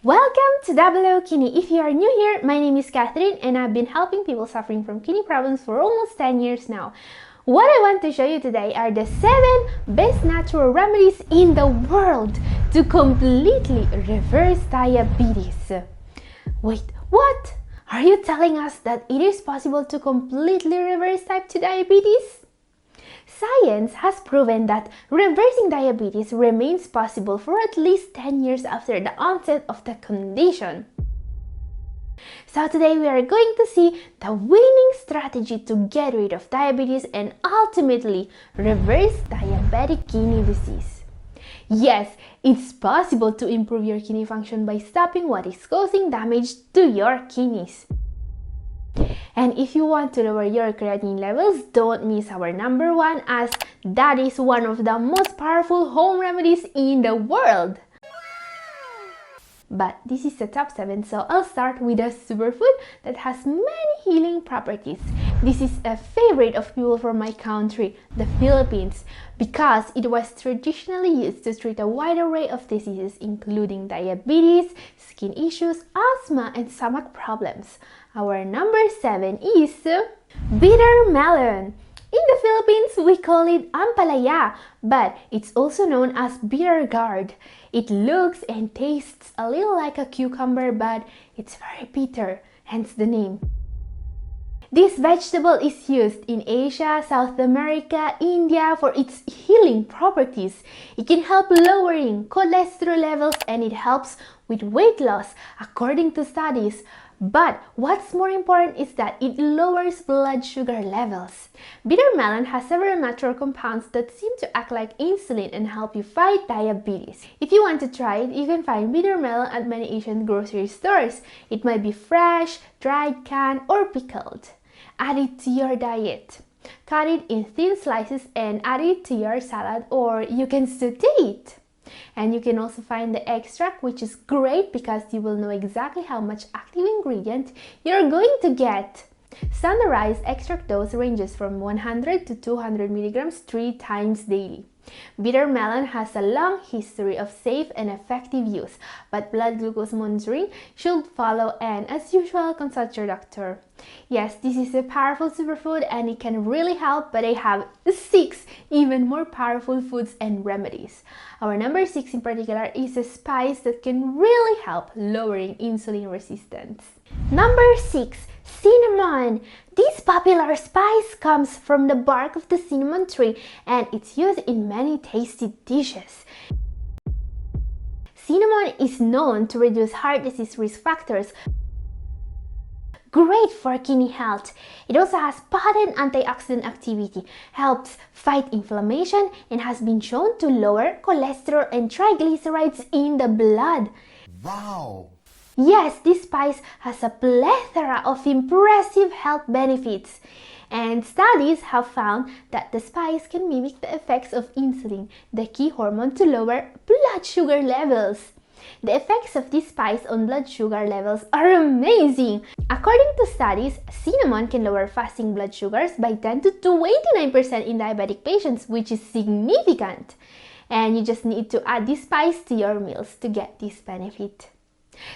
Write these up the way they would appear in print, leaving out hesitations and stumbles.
Welcome to Double O Kidney. If you are new here, my name is Catherine and I've been helping people suffering from kidney problems for almost 10 years now. What I want to show you today are the 7 best natural remedies in the world to completely reverse diabetes. Wait, what? Are you telling us that it is possible to completely reverse type 2 diabetes? Science has proven that reversing diabetes remains possible for at least 10 years after the onset of the condition. So today we are going to see the winning strategy to get rid of diabetes and ultimately reverse diabetic kidney disease. Yes, it's possible to improve your kidney function by stopping what is causing damage to your kidneys. And if you want to lower your creatinine levels, don't miss our number 1, as that is one of the most powerful home remedies in the world. But this is the top 7, so I'll start with a superfood that has many healing properties. This is a favorite of people from my country, the Philippines, because it was traditionally used to treat a wide array of diseases including diabetes, skin issues, asthma, and stomach problems. Our number 7 is bitter melon. In the Philippines, we call it ampalaya, but it's also known as bitter gourd. It looks and tastes a little like a cucumber, but it's very bitter, hence the name. This vegetable is used in Asia, South America, India for its healing properties. It can help lowering cholesterol levels and it helps with weight loss according to studies. But what's more important is that it lowers blood sugar levels. Bitter melon has several natural compounds that seem to act like insulin and help you fight diabetes. If you want to try it, you can find bitter melon at many Asian grocery stores. It might be fresh, dried, canned, or pickled. Add it to your diet. Cut it in thin slices and add it to your salad, or you can saute it. And you can also find the extract, which is great because you will know exactly how much active ingredient you're going to get. Standardized extract dose ranges from 100 to 200 milligrams 3 times daily. Bitter melon has a long history of safe and effective use, but blood glucose monitoring should follow, and as usual, consult your doctor. Yes, this is a powerful superfood and it can really help, but I have 6 even more powerful foods and remedies. Our number 6 in particular is a spice that can really help lowering insulin resistance. Number 6. Cinnamon. This popular spice comes from the bark of the cinnamon tree and it's used in many tasty dishes. Cinnamon is known to reduce heart disease risk factors. Great for kidney health. It also has potent antioxidant activity, helps fight inflammation, and has been shown to lower cholesterol and triglycerides in the blood. Wow! Yes, this spice has a plethora of impressive health benefits, and studies have found that the spice can mimic the effects of insulin, the key hormone to lower blood sugar levels. The effects of this spice on blood sugar levels are amazing. According to studies, cinnamon can lower fasting blood sugars by 10 to 29% in diabetic patients, which is significant. And you just need to add this spice to your meals to get this benefit.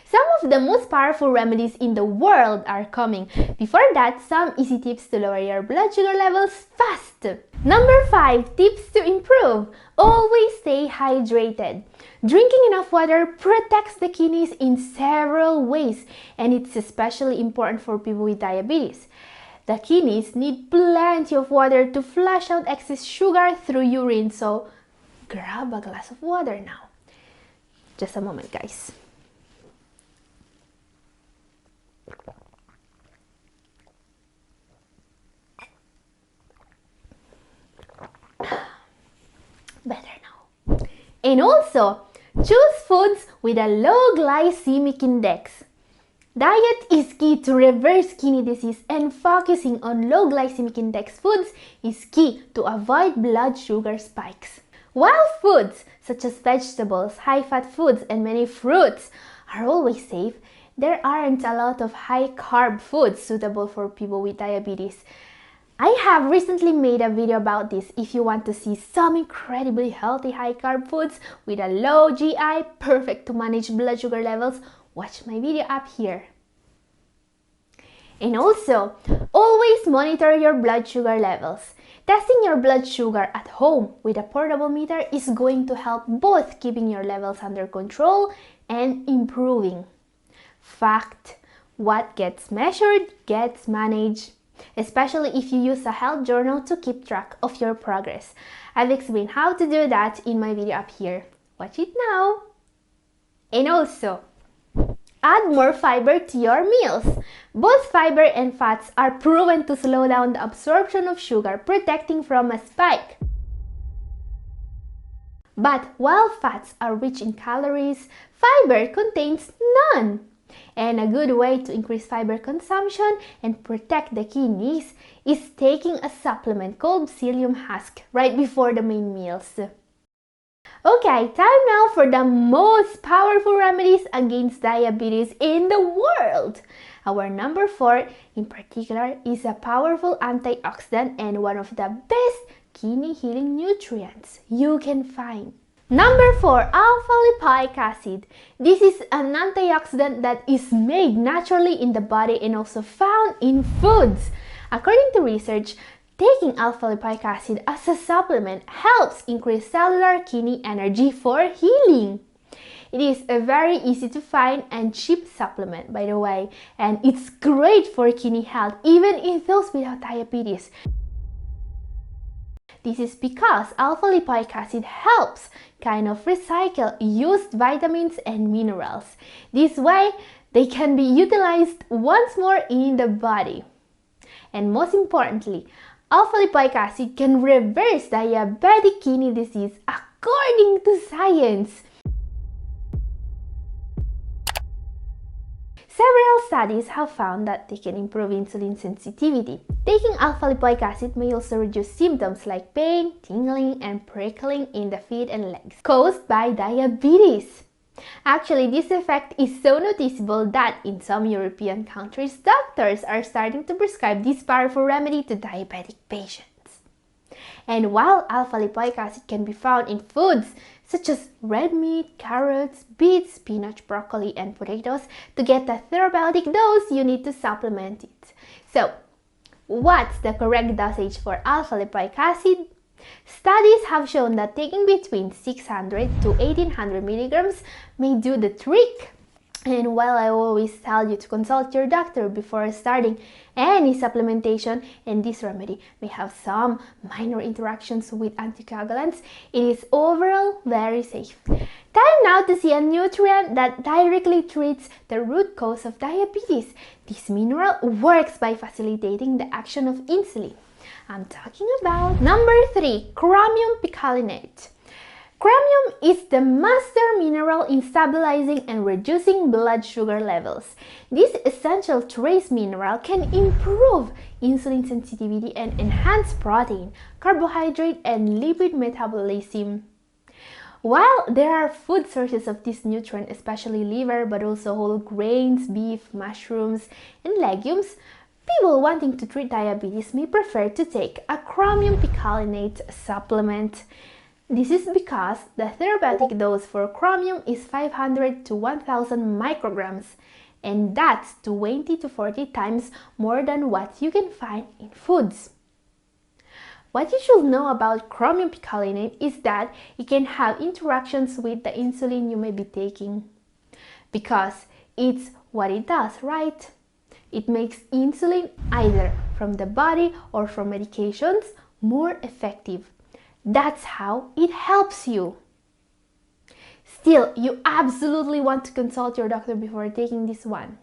Some of the most powerful remedies in the world are coming. Before that, some easy tips to lower your blood sugar levels fast. Number 5 tips to improve. Always stay hydrated. Drinking enough water protects the kidneys in several ways, and it's especially important for people with diabetes. The kidneys need plenty of water to flush out excess sugar through urine, so grab a glass of water now. Just a moment, guys. Better now. And also, choose foods with a low glycemic index. Diet is key to reverse kidney disease, and focusing on low glycemic index foods is key to avoid blood sugar spikes. While foods such as vegetables, high-fat foods, and many fruits are always safe, there aren't a lot of high-carb foods suitable for people with diabetes. I have recently made a video about this. If you want to see some incredibly healthy high carb foods with a low GI, perfect to manage blood sugar levels, watch my video up here. And also, always monitor your blood sugar levels. Testing your blood sugar at home with a portable meter is going to help both keeping your levels under control and improving. Fact, what gets measured gets managed, especially if you use a health journal to keep track of your progress. I've explained how to do that in my video up here. Watch it now. And also, add more fiber to your meals. Both fiber and fats are proven to slow down the absorption of sugar, protecting from a spike. But while fats are rich in calories, fiber contains none. And a good way to increase fiber consumption and protect the kidneys is taking a supplement called psyllium husk right before the main meals. Okay, time now for the most powerful remedies against diabetes in the world. Our number 4 in particular is a powerful antioxidant and one of the best kidney healing nutrients you can find. Number 4, alpha-lipoic acid. This is an antioxidant that is made naturally in the body and also found in foods. According to research, taking alpha-lipoic acid as a supplement helps increase cellular kidney energy for healing. It is a very easy to find and cheap supplement, by the way, and it's great for kidney health even in those without diabetes. This is because alpha-lipoic acid helps kind of recycle used vitamins and minerals. This way, they can be utilized once more in the body. And most importantly, alpha-lipoic acid can reverse diabetic kidney disease according to science. Several studies have found that they can improve insulin sensitivity. Taking alpha-lipoic acid may also reduce symptoms like pain, tingling, and prickling in the feet and legs caused by diabetes. Actually, this effect is so noticeable that in some European countries, doctors are starting to prescribe this powerful remedy to diabetic patients. And while alpha-lipoic acid can be found in foods such as red meat, carrots, beets, spinach, broccoli, and potatoes, to get a therapeutic dose, you need to supplement it. So, what's the correct dosage for alpha-lipoic acid? Studies have shown that taking between 600 to 1800 milligrams may do the trick. And while I always tell you to consult your doctor before starting any supplementation, and this remedy may have some minor interactions with anticoagulants, it is overall very safe. Time now to see a nutrient that directly treats the root cause of diabetes. This mineral works by facilitating the action of insulin. I'm talking about number 3, chromium picolinate. Chromium is the master mineral in stabilizing and reducing blood sugar levels. This essential trace mineral can improve insulin sensitivity and enhance protein, carbohydrate, and lipid metabolism. While there are food sources of this nutrient, especially liver, but also whole grains, beef, mushrooms, and legumes, people wanting to treat diabetes may prefer to take a chromium picolinate supplement. This is because the therapeutic dose for chromium is 500 to 1000 micrograms, and that's 20 to 40 times more than what you can find in foods. What you should know about chromium picolinate is that it can have interactions with the insulin you may be taking, because it's what it does, right? It makes insulin, either from the body or from medications, more effective. That's how it helps you. Still, you absolutely want to consult your doctor before taking this one.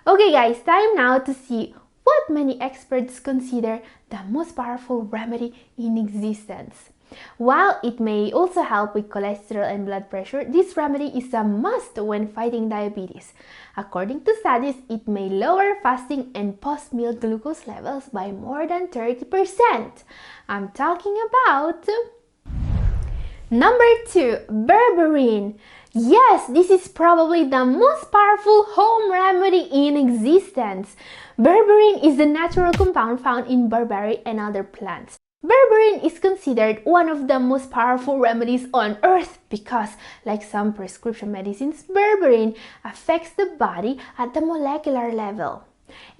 Okay guys, time now to see what many experts consider the most powerful remedy in existence. While it may also help with cholesterol and blood pressure, this remedy is a must when fighting diabetes. According to studies, it may lower fasting and post-meal glucose levels by more than 30%. I'm talking about number 2, berberine. Yes, this is probably the most powerful home remedy in existence. Berberine is the natural compound found in barberry and other plants. Berberine is considered one of the most powerful remedies on earth because, like some prescription medicines, berberine affects the body at the molecular level.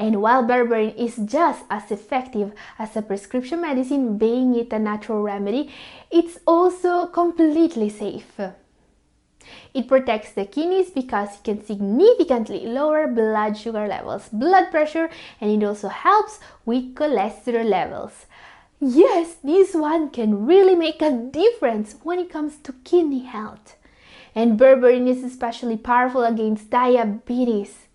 And while berberine is just as effective as a prescription medicine, being it a natural remedy, it's also completely safe. It protects the kidneys because it can significantly lower blood sugar levels, blood pressure, and it also helps with cholesterol levels. Yes, this one can really make a difference when it comes to kidney health. And berberine is especially powerful against diabetes.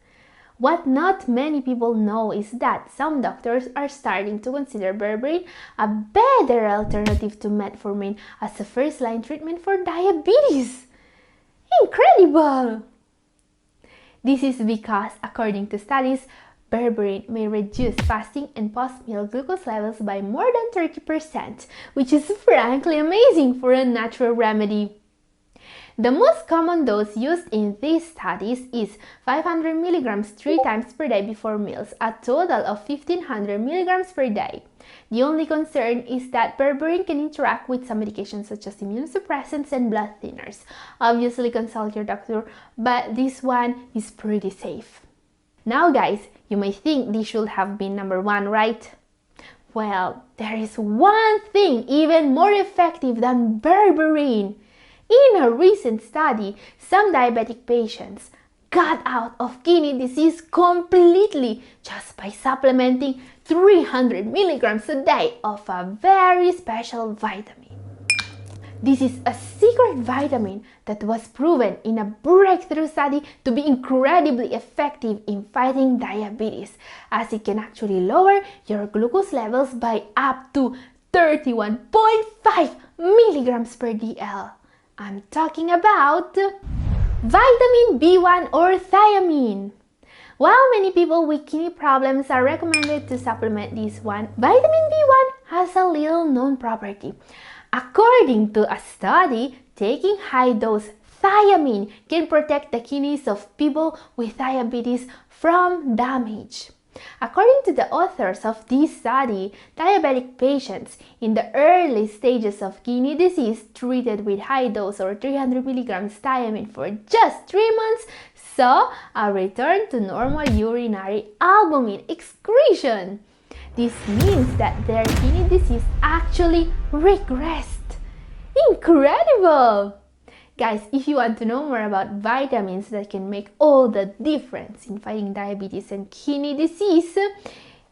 What not many people know is that some doctors are starting to consider berberine a better alternative to metformin as a first-line treatment for diabetes. Incredible! This is because, according to studies, berberine may reduce fasting and post-meal glucose levels by more than 30%, which is frankly amazing for a natural remedy. The most common dose used in these studies is 500 mg 3 times per day before meals, a total of 1500 mg per day. The only concern is that berberine can interact with some medications such as immunosuppressants and blood thinners. Obviously consult your doctor, but this one is pretty safe. Now guys, you may think this should have been number 1, right? Well, there is one thing even more effective than berberine. In a recent study, some diabetic patients got out of kidney disease completely just by supplementing 300 mg a day of a very special vitamin. This is a secret vitamin that was proven in a breakthrough study to be incredibly effective in fighting diabetes, as it can actually lower your glucose levels by up to 31.5 mg per dl. I'm talking about vitamin B1 or thiamine. While many people with kidney problems are recommended to supplement this one, vitamin B1 has a little known property. According to a study, taking high-dose thiamine can protect the kidneys of people with diabetes from damage. According to the authors of this study, diabetic patients in the early stages of kidney disease treated with high-dose or 300 mg thiamine for just 3 months saw a return to normal urinary albumin excretion. This means that their kidney disease actually regressed. Incredible! Guys, if you want to know more about vitamins that can make all the difference in fighting diabetes and kidney disease,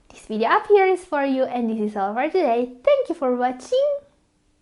this video up here is for you, and this is all for today. Thank you for watching.